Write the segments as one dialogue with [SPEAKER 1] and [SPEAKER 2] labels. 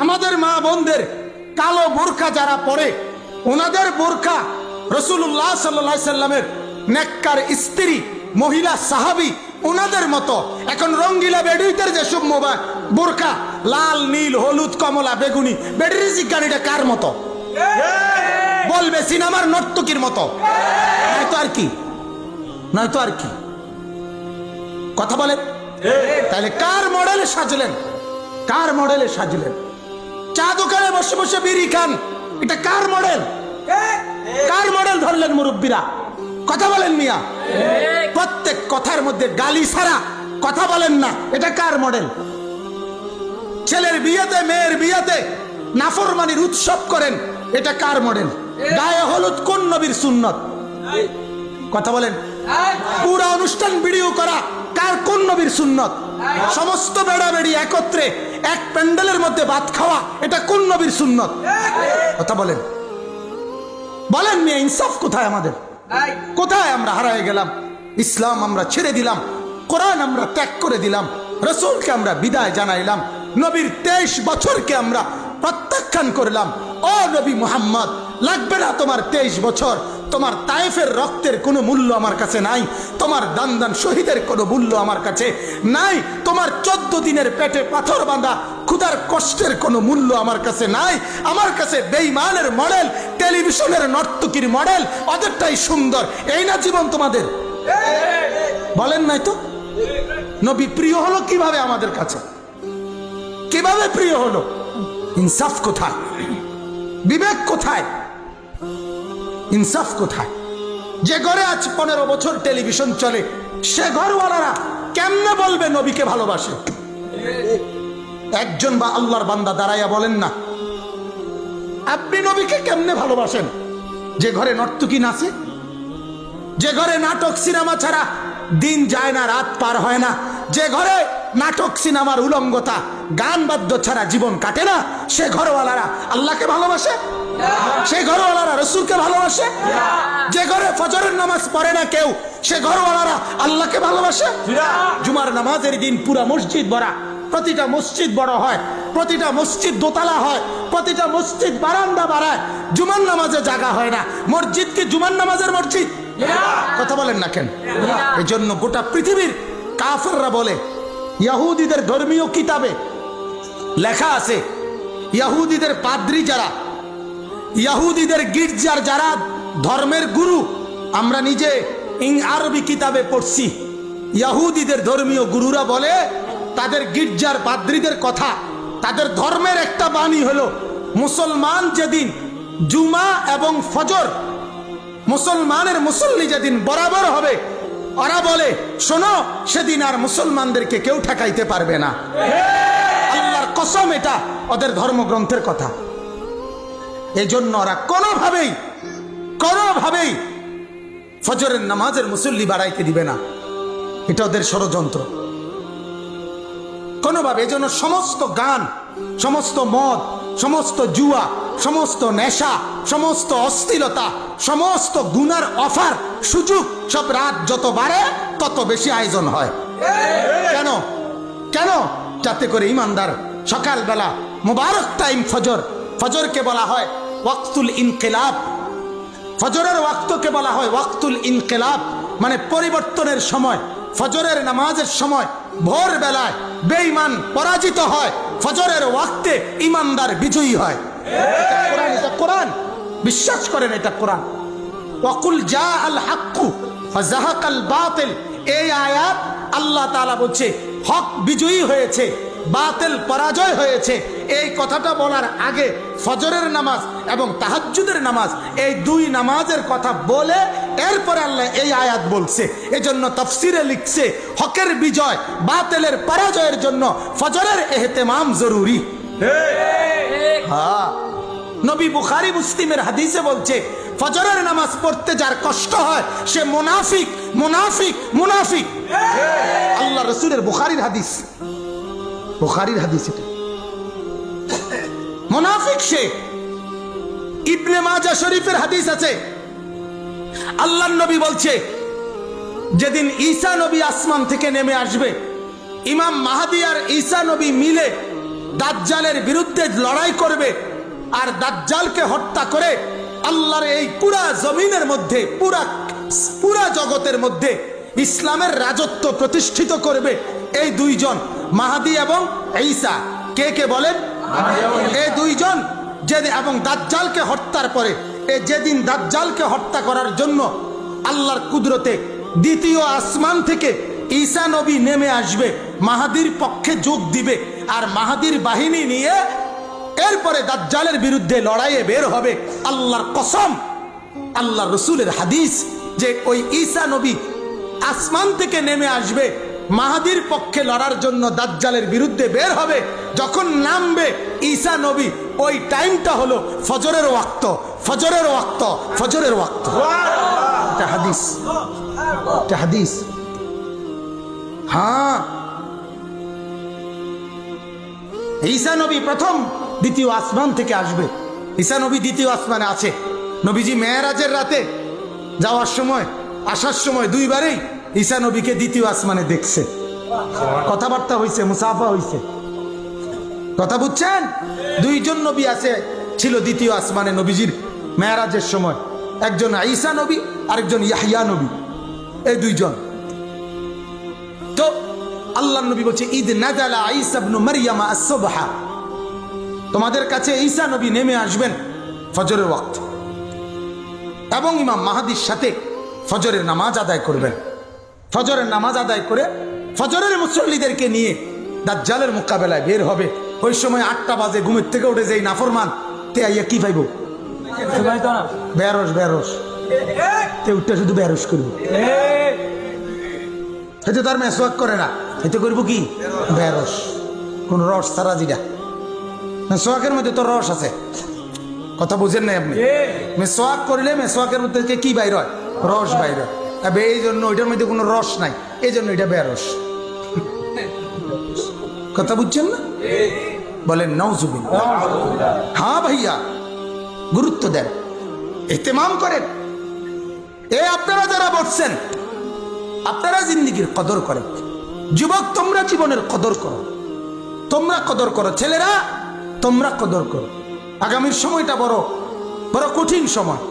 [SPEAKER 1] আমাদের মা বোনদের কালো বোরকা যারা পরে, ওনাদের বোরকা রাসূলুল্লাহ সাল্লাল্লাহু আলাইহি সাল্লামের নেককার স্ত্রী মহিলা সাহাবী ওনাদের মতো। এখন রঙ্গিলা বেডুইদের যেসব বোরকা লাল, নীল, হলুদ, কমলা, বেগুনি, বেডুই জিজ্ঞানিটা কার মতো? বলবে সিনেমার নর্তকীর মতো, নয়তো আর কি, নয়তো আর কি। কথা বলেন। তাহলে কার মডেলে সাজলেন? কার মডেলে সাজলেন? চা দোকানে বসে বসে বিড়ি খান, এটা কার মডেল? কার মডেল ধরলেন মুরব্বীরা? কথা বলেন মিয়া। প্রত্যেক কথার মধ্যে গালি ছাড়া কথা বলেন না, এটা কার মডেল? ছেলের বিয়েতে, মেয়ের বিয়েতে নাফরমানির উৎসব করেন, এটা কার মডেল? গায়ে হলুদ কোন নবীর সুন্নত? কথা বলেন। পুরো অনুষ্ঠান ভিডিও করা কার, কোন নবীর সুন্নত? সমস্ত বেড়া বেড়ি একত্রে এক প্যান্ডেলের মধ্যে ভাত খাওয়া, এটা কোন নবীর সুন্নত? কথা বলেন। বলেন মিয়া, ইনসাফ কোথায় আমাদের? কোথায় আমরা হারিয়ে গেলাম? ইসলাম আমরা ছেড়ে দিলাম, কোরআন আমরা ত্যাগ করে দিলাম, রাসূলকে আমরা বিদায় জানাইলাম, নবীর 23 বছরকে আমরা প্রত্যাখ্যান করলাম। ও নবী মুহাম্মদ, লাগবে না তোমার 23 বছর। তোমার তায়েফের রক্তের কোনো মূল্য আমার কাছে নাই, তোমার দান দান শহীদের কোনো মূল্য আমার কাছে নাই, তোমার 14 দিনের পেটে পাথর বাঁধা ক্ষুধার কষ্টের কোনো মূল্য আমার কাছে নাই। আমার কাছে বেঈমানের মডেল, টেলিভিশনের নর্তকীর মডেল, ওদেরটাই সুন্দর। এই না জীবন তোমাদের? বলেন নাই তো? নবী প্রিয় হলো কিভাবে আমাদের কাছে? কিভাবে প্রিয় হলো? ইনসাফ কোথায়? বিবেক কোথায়? ইনসাফ কোথায়? যে ঘরে আজ 15 বছর টেলিভিশন চলে, সে ঘরওয়ালারা কেমনে বলবে নবীকে ভালোবাসে? একজন বা আল্লাহর বান্দা দাঁড়াইয়া বলেন না, আপনি নবীকে কেমনে ভালোবাসেন? যে ঘরে নর্তকী নাচে, যে ঘরে নাটক সিনেমা ছাড়া দিন যায় না, রাত পার হয় না, যে ঘরে নাটক সিনেমার উলঙ্গতা, গান বাদ্য ছাড়া জীবন কাটে না, সে ঘরওয়ালারা আল্লাহকে ভালোবাসে? সে ঘরওয়ালারা রাসূলকে ভালোবাসে? যে ঘরে ফজরের নামাজ পড়ে না কেউ, সে ঘরওয়ালারা আল্লাহকে ভালোবাসে? জুমার নামাজের দিন পুরা মসজিদ ভরা, প্রতিটা মসজিদ বড় হয়, প্রতিটা মসজিদ দোতলা হয়, প্রতিটা মসজিদ বারান্দা বাড়ায়, জুমার নামাজে জায়গা হয় না। মসজিদ কি জুমার নামাজের মসজিদ? কথা বলেন না কেন? এই জন্য গোটা পৃথিবীর কাফেররা বলে, ইহুদিদের ধর্মীয় কিতাবে লেখা আছে, ইহুদিদের পাদ্রী যারা, ইহুদিদের গির্জার যারা ধর্মের গুরু, আমরা নিজে আরবি কিতাবে পড়ছি, ইহুদিদের ধর্মীয় গুরুরা বলে তাদের গির্জার পাদ্রীদের কথা, তাদের ধর্মের একটা বাণী হলো, মুসলমান যেদিন জুমা এবং ফজর, মুসলমানের মুসল্লি যেদিন বরাবর হবে, ওরা বলে শোনো, সেদিন আর মুসলমানদেরকে কেউ ঠেকাইতে পারবে না। আল্লাহর কসম, এটা ওদের ধর্মগ্রন্থের কথা। এই জন্য ওরা কোনোভাবেই ফজরের নামাজের মুসল্লি বাড়াইতে দিবে না, এটা ওদের ষড়যন্ত্র কোনোভাবে। এই জন্য সমস্ত গান, সমস্ত মদ, সমস্ত জুয়া, সমস্ত নেশা, সমস্ত অশ্লীলতা, সমস্ত গুনার অফার, সুযোগ, সব রাত যত বাড়ে তত বেশি আয়োজন হয়। কেন? কেন? যাতে করে ইমানদার সকালবেলা মুবারক টাইম ফজর, ফজরকে বলা হয় ওয়াক্তুল ইনকিলাব, ফজরের ওয়াক্তকে বলা হয় ওয়াক্তুল ইনকিলাব, মানে পরিবর্তনের সময়। ফজরের নামাজের সময় ভোর বেলায় বেঈমান পরাজিত হয়, ফজরের ওয়াক্তে ইমানদার বিজয়ী হয়। এটা কোরআন, বিশ্বাস করেন এটা কোরআন। ওয়াকুল জাআল হাক্কু ফাযাহাকাল বাতিল, এই আয়াত আল্লাহ তাআলা বলছে হক বিজয়ী হয়েছে, বাতিল পরাজয় হয়েছে। এই কথাটা বলার আগে ফজরের নামাজ এবং তাহাজ্জুদের নামাজ, এই দুই নামাজের কথা বলে এরপরে আল্লাহ এই আয়াত বলছে। এজন্য তাফসিরে লিখছে হকের বিজয় বাতিলের পরাজয়ের জন্য ফজরের ইহতিমাম জরুরি। হ্যাঁ, নবী বুখারী মুসলিমের হাদিসে বলছে ফজরের নামাজ পড়তে যার কষ্ট হয় সে মুনাফিক, মুনাফিক, মুনাফিক। আল্লাহ রাসূলের বুখারীর হাদিস, বুখারীর হাদিস এটা। মুনাফিক সে। ইবনে মাজাহ শরীফের হাদিস আছে, আল্লাহর নবী বলছে যেদিন ঈসা নবী আসমান থেকে নেমে আসবে, ইমাম মাহদী আর ঈসা নবী মিলে দাজ্জালের বিরুদ্ধে লড়াই করবে আর দাজ্জালকে হত্যা করে আল্লাহর এই পুরা জমিনের মধ্যে পুরা জগতের মধ্যে ইসলামের রাজত্ব প্রতিষ্ঠিত করবে এই দুইজন, মাহদী এবং ঈসা। কে কে বলেন? এই দুইজন এবং দাজ্জালকে হত্যার পরে যেদিন দাজ্জালকে হত্যা করার জন্য আল্লাহর কুদরতে দ্বিতীয় আসমান থেকে ঈসা নবী নেমে আসবে, মাহদীর পক্ষে যোগ দিবে আর মাহদীর বাহিনী নিয়ে এরপরে দাজ্জালের বিরুদ্ধে লড়াইয়ে বের হবে। আল্লাহর কসম, আল্লাহ রসুলের হাদিস যে ওই ঈসা নবী আসমান থেকে নেমে আসবে, মাহদীর পক্ষে লড়ার জন্য দাজ্জালের বিরুদ্ধে বের হবে। যখন নামবে ঈসা নবী, ওই টাইমটা হলো ফজরের ওয়াক্ত, ফজরের ওয়াক্ত, ফজরের ওয়াক্ত। এটা হাদিস, এটা হাদিস। হ্যাঁ, ঈসা নবী প্রথম দ্বিতীয় আসমান থেকে আসবে। ঈসা নবী দ্বিতীয় আসমানে আছে। নবীজি মেরাজের রাতে যাওয়ার সময় আসার সময় দুইবারেই ঈসা নবীকে দ্বিতীয় আসমানে দেখছে, কথাবার্তা হইছে, মুসাফা হইছে। কথা বুঝছেন? দুইজন নবী আছে ছিল দ্বিতীয় আসমানে নবীজির মেরাজের সময়, একজন ঈসা নবী আরেকজন ইয়াহইয়া নবী, এই দুইজন। তো আল্লাহ নবী বলছে ঈদ নাযালা ঈসা ইবনে মারইয়াম আস-সুবহা, তোমাদের কাছে ঈসা নবী নেমে আসবেন ফজরের ওয়াক্ত এবং ইমাম মাহদীর সাথে ফজরের নামাজ আদায় করবেন। ফজরের নামাজ আদায় করে ফজরের মুসল্লিদেরকে নিয়ে দাজ্জালের মোকাবেলায় বের হবে। ওই সময় 8টা বাজে ঘুমের থেকে উঠে যাই নাফরমান তে আইয়া কি পাইব? বেরস, বেরস তে উঠতে শুধু বেরস করবো, হয়তো তার মেসওয়াক করে না, হয়তো করবো কি বেরস, কোন রস ছাড়া। যেটা মেসওয়াকের মধ্যে তো রস আছে, কথা বুঝেন নাই আপনি? মেসওয়াক করলে মেসওয়াকের মধ্যে কি বাইর হয়? রস বাইর হয়। এই জন্য ওইটার মধ্যে কোনো রস নাই, এই জন্য এটা বেরস। কথা বুঝছেন না? বলেন নাউজুবিল্লাহ। হ্যাঁ ভাইয়া, গুরুত্ব দেন, ইহতিমাম করেন। আপনারা যারা বলছেন, আপনারা জিন্দেগির কদর করেন। যুবক, তোমরা জীবনের কদর করো, তোমরা কদর করো। ছেলেরা, তোমরা কদর করো। আগামীর সময়টা বড় বড় কঠিন সময়।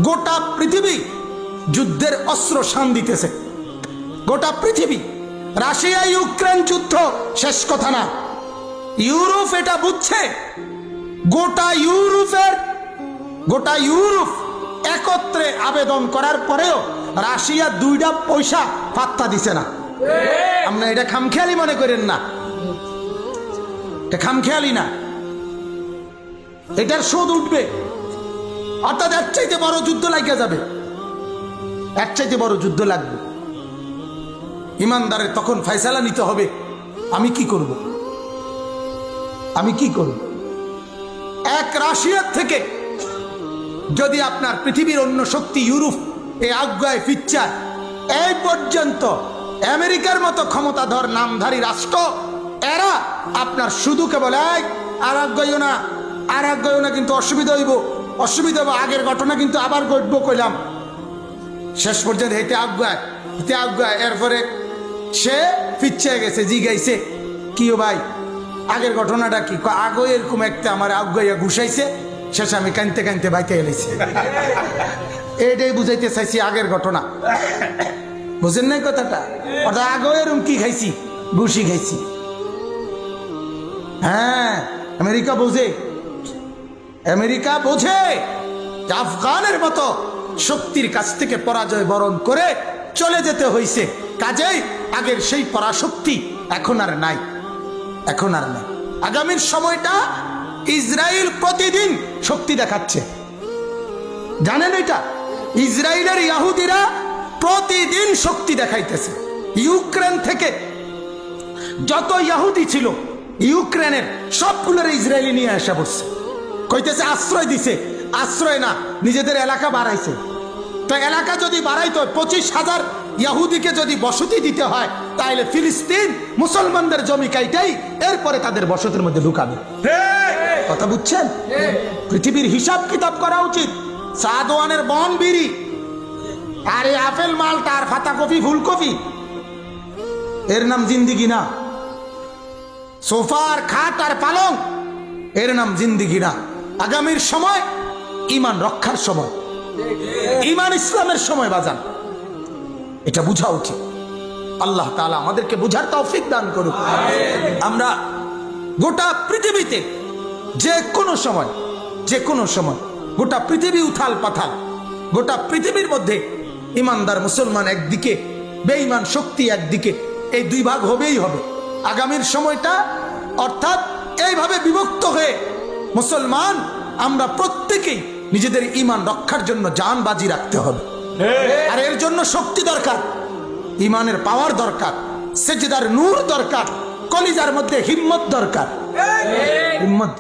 [SPEAKER 1] গোটা পৃথিবী যুদ্ধের অস্ত্র শান দিতেছে, গোটা পৃথিবী। রাশিয়া ইউক্রেন যুদ্ধ শেষ কথা না, ইউরোপ এটা বুঝছে। গোটা ইউরোপ একত্রে আবেদন করার পরেও রাশিয়া 2টা পয়সা পাত্তা দিছে না। আমরা এটা খামখেয়ালি মনে করেন না, এটা খামখেয়ালি না, এটার শোধ উঠবে। অর্থাৎ এর চাইতে বড় যুদ্ধ লাগিয়ে যাবে, এর চাইতে বড় যুদ্ধ লাগবে। ইমানদারের তখন ফয়সালা নিতে হবে, আমি কি করব, আমি কি করব। এক রাশিয়ার থেকে যদি আপনার পৃথিবীর অন্য শক্তি ইউরোপ এই আজ্ঞায় ফিচ্ছা, এই পর্যন্ত আমেরিকার মতো ক্ষমতাধর নামধারী রাষ্ট্র, এরা আপনার শুধু কেবল আর আজ্ঞাইও না, আর আজ্ঞাইও না, কিন্তু অসুবিধা হইব, অসুবিধা হবো, আগের ঘটনা কিন্তু আবার ঘটবো কইলাম। শেষ পর্যন্ত হেঁটে আজ্ঞায়, হেঁটে আজ্ঞায়। এরপরে সে পিছিয়ে গেছে, জিগাইছে কি ও ভাই আগের ঘটনাটা কি? আগে এরকম একটা আমার আজ্ঞাইয়া ঘুষাইছে, শেষে আমি কানতে কানতে বাইতে এলেছি। এটাই বুঝাইতে চাইছি আগের ঘটনা, বুঝেন নাই কথাটা? অর্থাৎ আগে এরকম কি খাইছি? ঘুষি খাইছি। হ্যাঁ, আমেরিকা বোঝে, আমেরিকা বোঝে যে আফগানের মতো শক্তির কাছ থেকে পরাজয় বরণ করে চলে যেতে হয়েছে। কাজেই আগের সেই পরাশক্তি এখন আর নাই, এখন আর নাই। আগামীর সময়টা ইসরায়েল প্রতিদিন শক্তি দেখাচ্ছে, জানেন এটা? ইসরায়েলের ইহুদিরা প্রতিদিন শক্তি দেখাইতেছে। ইউক্রেন থেকে যত ইহুদি ছিল ইউক্রেনের সবগুলোর ইসরায়েলি নিয়ে আসা পড়ছে, কইতেছে আশ্রয় দিছে। আশ্রয় না, নিজেদের এলাকা বাড়াইছে। তো এলাকা যদি বাড়াইতো, 25,000 ইহুদিকে যদি বসতি দিতে হয়, তাহলে ফিলিস্তিন মুসলমানদের জমি কাইটাই এরপরে তাদের বসতির মধ্যে ঢুকাবে। কথা বুঝছেন? পৃথিবীর হিসাব কিতাব করা উচিত। সাদওয়ানের বন বিড়ি আর এই আপেল মালটা আর পাতা কপি ফুলকপি, এর নাম জিন্দিগি না, সোফা আর খাট আর পালং এর নাম জিন্দিগি না। আগামীর সময় ঈমান রক্ষার সময়, ঈমান ইসলামের সময় বাজান, এটা বুঝা উচিত। আল্লাহ তাআলা আমাদেরকে বুঝার তৌফিক দান করুক। আমরা গোটা পৃথিবীতে যে কোনো সময় গোটা পৃথিবী উথাল পাথাল, গোটা পৃথিবীর মধ্যে ইমানদার মুসলমান একদিকে, বেঈমান শক্তি একদিকে, এই দুই ভাগ হবেই হবে। আগামীর সময়টা অর্থাৎ এইভাবে বিভক্ত হয়ে মুসলমান আমরা প্রত্যেকেই নিজেদের ঈমান রক্ষার জন্য জান বাজি রাখতে হবে। আর এর জন্য শক্তি দরকার, ঈমানের পাওয়ার দরকার, সেজদার নূর দরকার, কলিজার মধ্যে হিম্মত দরকার। হিম্মত